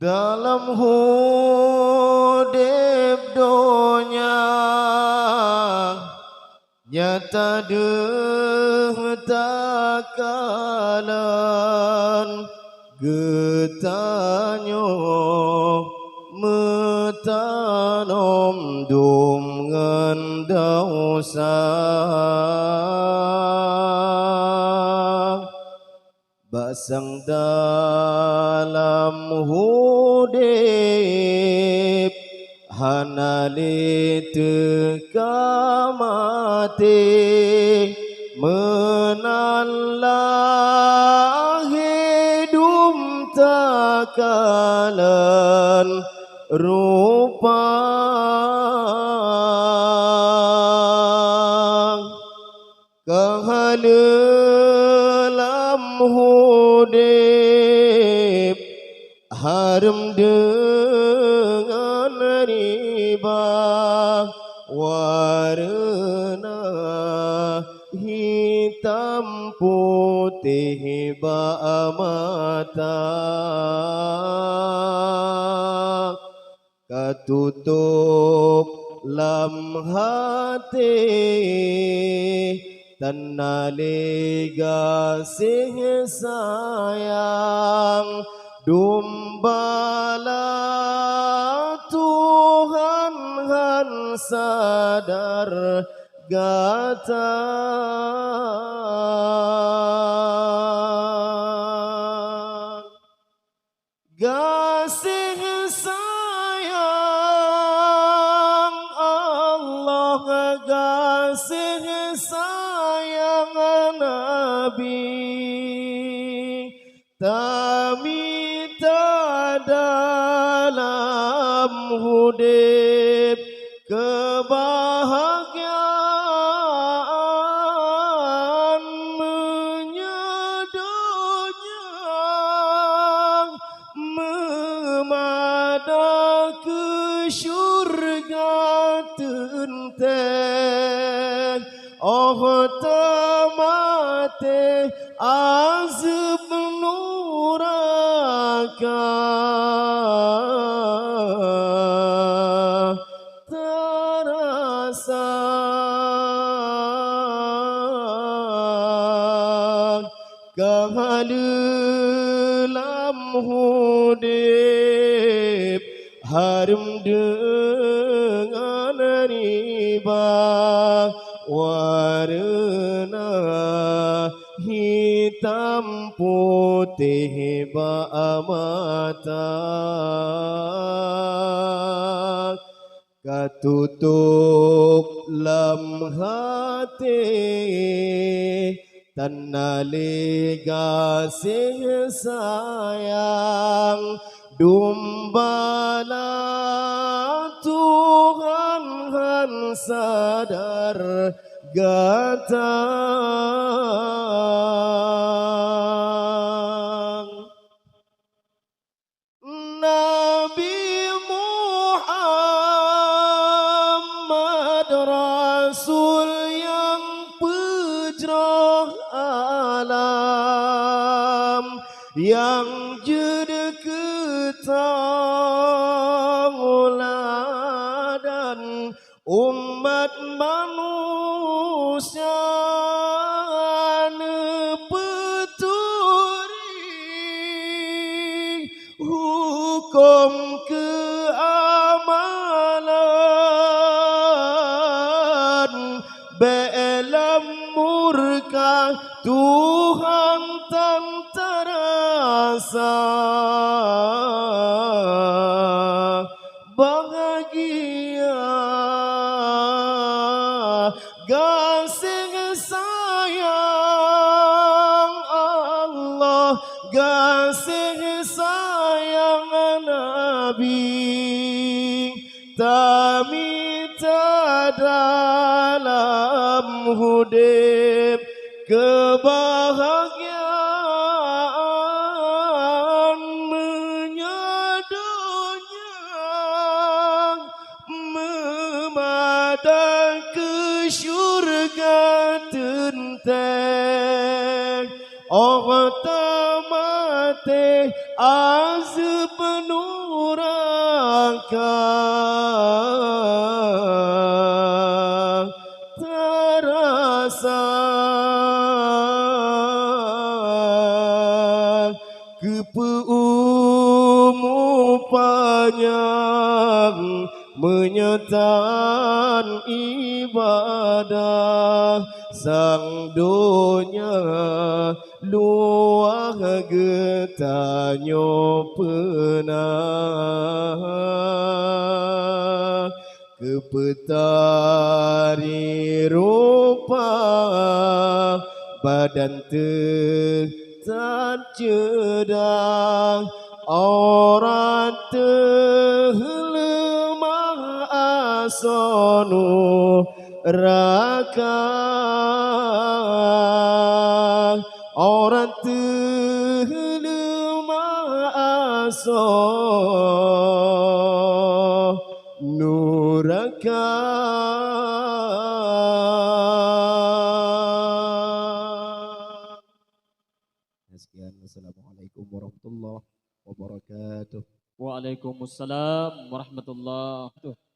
dalam hudip donya nyata deh takalan getanyo metanom dum ngendausa basang dalam hudip hanali teka mati menanlah hidup takalan rupa kahalelam hudip harum dengan riba warna hitam putih ba mata katutup lam hati tanali gasih sayang dumbala Tuhan han sadar gata gasih sayang Allah gasih sayang Nabi tamita dalam hudip kebahagiaan menyadonya memada ke syurga tenteng oh tamate azab nuraka terasa kahalelam hudip harum dengan riba warna hitam putih ba mata katutup lam hati tanali gasih sayang dumbala Tuhan han sadar gata Nabi Muhammad Rasul yang pejrah alam yang jadi ketanguladan umat manusia nepeturi hukum keamalan belam murka Tuhan tan terasa bahagia gasih sayang Allah gasih sayang Nabi tamita dalam hudip kebahagiaan menyadonya memada ke syurga tenteng oh tamate azab penuh terasa panjang menyertan ibadah sang donya luah getanyo penah kepetari rupa badan tak cedang orang terlemah asono raka orang terlemah asono raka. Sekian, wassalamualaikum warahmatullahi wabarakatuh. Waalaikumsalam warahmatullahi wabarakatuh.